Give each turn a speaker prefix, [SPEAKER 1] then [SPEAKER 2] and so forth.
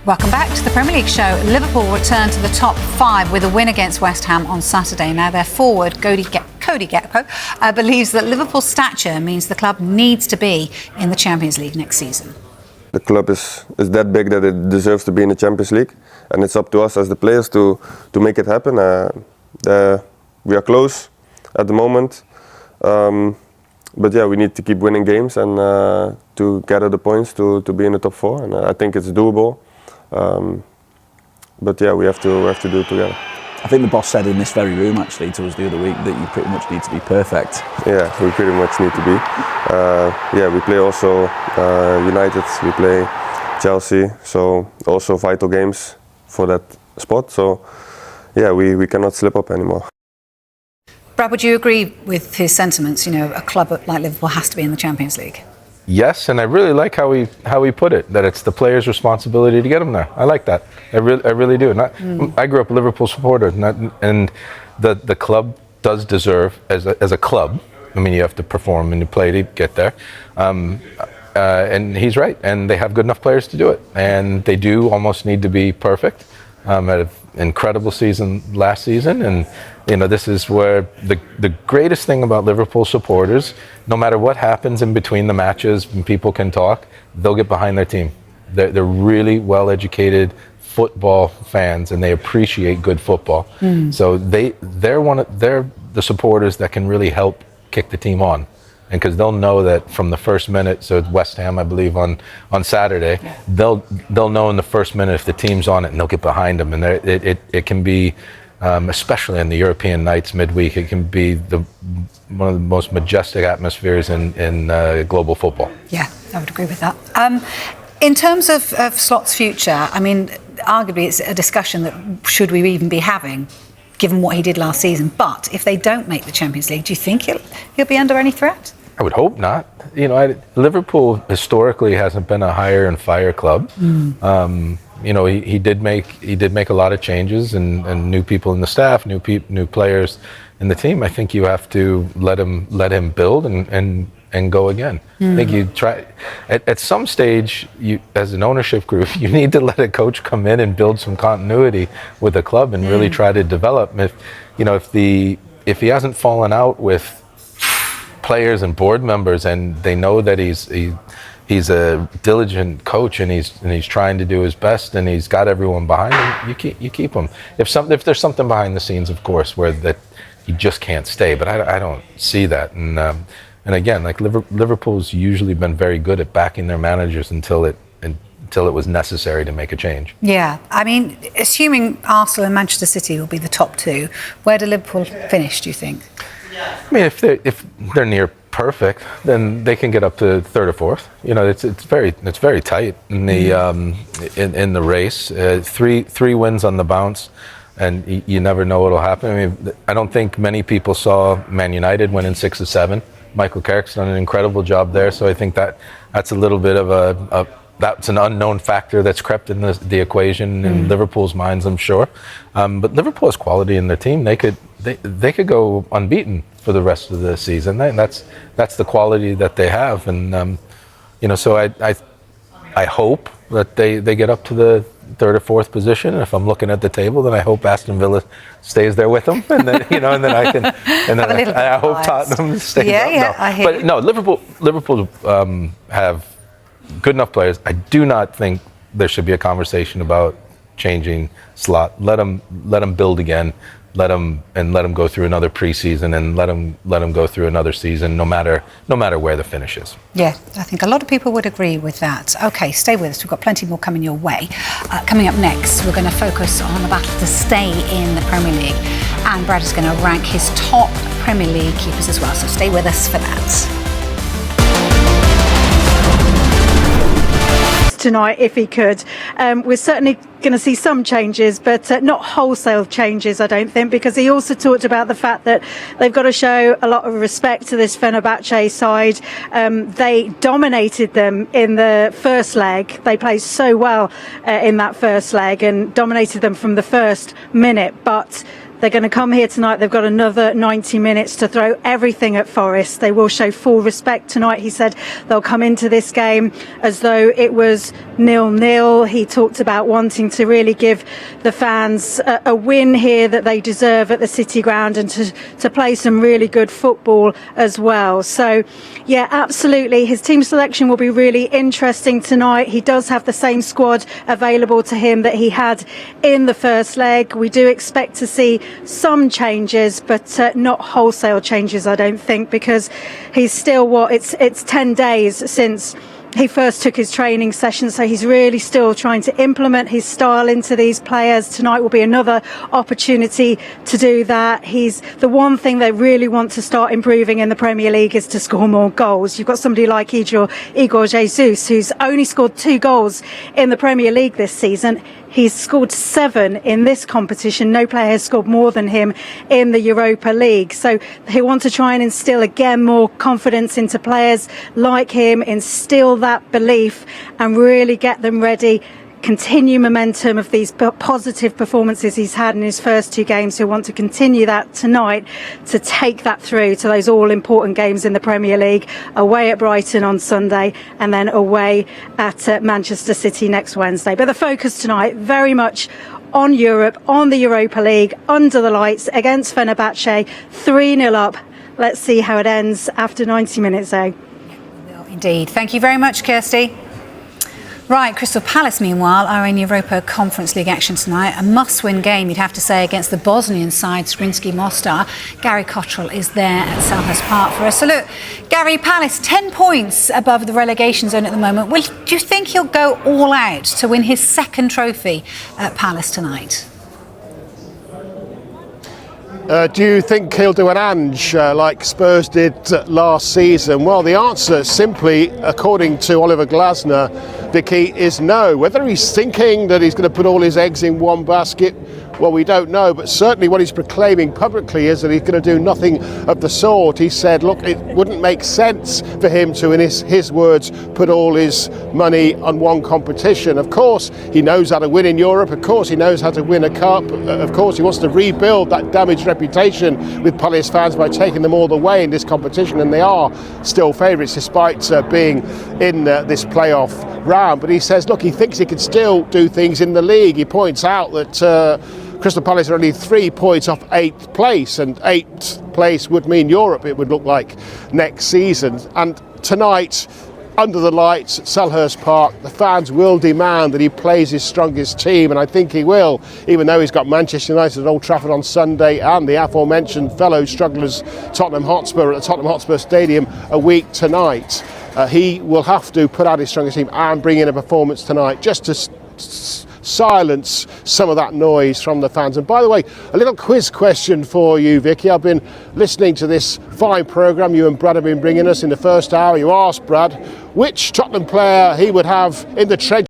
[SPEAKER 1] Welcome back to the Premier League show. Liverpool return to the top 5 with a win against West Ham on Saturday. Now their forward, Cody Gakpo, believes that Liverpool's stature means the club needs to be in the Champions League next season.
[SPEAKER 2] The club is that big that it deserves to be in the Champions League, and it's up to us as the players to make it happen. We are close at the moment, but yeah, we need to keep winning games and to gather the points to be in the top 4, and I think it's doable. But yeah, we have to do it together.
[SPEAKER 3] I think the boss said in this very room actually to us the other week that you pretty much need to be perfect.
[SPEAKER 2] Yeah, we pretty much need to be. Yeah, we play also United, we play Chelsea, so also vital games for that spot. So yeah, we cannot slip up anymore.
[SPEAKER 1] Brad, would you agree with his sentiments? You know, a club like Liverpool has to be in the Champions League.
[SPEAKER 4] Yes, and I really like how he put it, that it's the players' responsibility to get them there. I like that. I really do. I grew up a Liverpool supporter, and the club does deserve, as a club, I mean, you have to perform and you play to get there. And he's right, and they have good enough players to do it. And they do almost need to be perfect. Had an incredible season last season, and you know, this is where the greatest thing about Liverpool supporters, no matter what happens in between the matches when people can talk, they'll get behind their team. They're really well-educated football fans, and they appreciate good football. So they're the supporters that can really help kick the team on. And because they'll know that from the first minute, so it's West Ham, I believe, on Saturday, they'll know in the first minute if the team's on it, and they'll get behind them. And it can be, especially in the European nights midweek, it can be one of the most majestic atmospheres in global football.
[SPEAKER 1] Yeah, I would agree with that. In terms of Slot's future, I mean, arguably it's a discussion that should we even be having, given what he did last season. But if they don't make the Champions League, do you think he'll be under any threat?
[SPEAKER 4] I would hope not. You know, Liverpool historically hasn't been a hire and fire club. You know, he did make a lot of changes and new people in the staff, new players in the team. I think you have to let him build and go again. I think you try at some stage, you as an ownership group, you need to let a coach come in and build some continuity with the club and really try to develop. If he hasn't fallen out with players and board members, and they know that he's a diligent coach and he's trying to do his best and he's got everyone behind him, you keep him. If there's something behind the scenes, of course, where that he just can't stay, but I don't see that. And again, like Liverpool's usually been very good at backing their managers until it was necessary to make a change. Yeah,
[SPEAKER 1] I mean, assuming Arsenal and Manchester City will be the top 2, where do Liverpool finish, do you think?
[SPEAKER 4] I mean, if they're near perfect, then they can get up to 3rd or 4th. You know, it's very tight in the race. Three wins on the bounce, and you never know what'll happen. I mean, I don't think many people saw Man United winning 6 or 7. Michael Carrick's done an incredible job there, so I think that's a little bit of that's an unknown factor that's crept in the equation in Liverpool's minds, I'm sure. But Liverpool has quality in their team. They could go unbeaten for the rest of the season. That's the quality that they have, and you know. So I hope that they get up to the 3rd or 4th position. And if I'm looking at the table, then I hope Aston Villa stays there with them, and then I can. And then I hope Tottenham stays up.
[SPEAKER 1] Yeah,
[SPEAKER 4] no. But no, Liverpool have good enough players. I do not think there should be a conversation about changing Slot. Let them build again. Let them go through another preseason, and let them go through another season, no matter where the finish is.
[SPEAKER 1] Yeah, I think a lot of people would agree with that. Okay, stay with us. We've got plenty more coming your way. Coming up next, we're going to focus on the battle to stay in the Premier League, and Brad is going to rank his top Premier League keepers as well. So stay with us for that.
[SPEAKER 5] Tonight, if he could. We're certainly going to see some changes, but not wholesale changes, I don't think, because he also talked about the fact that they've got to show a lot of respect to this Fenerbahce side. They dominated them in the first leg. They played so well in that first leg and dominated them from the first minute, but They're going to come here tonight. They've got another 90 minutes to throw everything at Forest. They will show full respect tonight. He said they'll come into this game as though it was 0-0. He talked about wanting to really give the fans a win here that they deserve at the City Ground, and to play some really good football as well. So, yeah, absolutely. His team selection will be really interesting tonight. He does have the same squad available to him that he had in the first leg. We do expect to see some changes, but not wholesale changes, I don't think, because he's still it's 10 days since he first took his training session, so he's really still trying to implement his style into these players. Tonight will be another opportunity to do that. He's the one thing they really want to start improving in the Premier League is to score more goals. You've got somebody like Igor Jesus, who's only scored 2 goals in the Premier League this season. He's scored 7 in this competition. No player has scored more than him in the Europa League. So they want to try and instill again more confidence into players like him, instill that belief and really get them ready. Continue momentum of these positive performances he's had in his first 2 games. He'll want to continue that tonight to take that through to those all-important games in the Premier League, away at Brighton on Sunday and then away at Manchester City next Wednesday. But the focus tonight very much on Europe, on the Europa League, under the lights against Fenerbahce, 3-0 up. Let's see how it ends after 90 minutes, though.
[SPEAKER 1] Indeed. Thank you very much, Kirsty. Right, Crystal Palace, meanwhile, are in Europa Conference League action tonight. A must-win game, you'd have to say, against the Bosnian side, Zrinjski Mostar. Gary Cottrell is there at Selhurst Park for us. So look, Gary, Palace, 10 points above the relegation zone at the moment. Do you think he'll go all out to win his second trophy at Palace tonight?
[SPEAKER 6] Do you think he'll do an Ange like Spurs did last season? Well, the answer simply, according to Oliver Glasner, Vicky, is no. Whether he's thinking that he's going to put all his eggs in one basket, well, we don't know, but certainly what he's proclaiming publicly is that he's going to do nothing of the sort. He said, look, it wouldn't make sense for him to, in his words, put all his money on one competition. Of course, he knows how to win in Europe. Of course, he knows how to win a cup. Of course, he wants to rebuild that damaged reputation with Palace fans by taking them all the way in this competition, and they are still favourites despite being in this playoff round. But he says, look, he thinks he can still do things in the league. He points out that Crystal Palace are only 3 points off 8th place, and 8th place would mean Europe, it would look like, next season. And tonight, under the lights at Selhurst Park, the fans will demand that he plays his strongest team, and I think he will, even though he's got Manchester United at Old Trafford on Sunday and the aforementioned fellow strugglers Tottenham Hotspur at the Tottenham Hotspur Stadium a week tonight. He will have to put out his strongest team and bring in a performance tonight just to silence some of that noise from the fans. And by the way, a little quiz question for you, Vicky. I've been listening to this fine programme you and Brad have been bringing us. In the first hour, you asked Brad which Tottenham player he would have in the trenches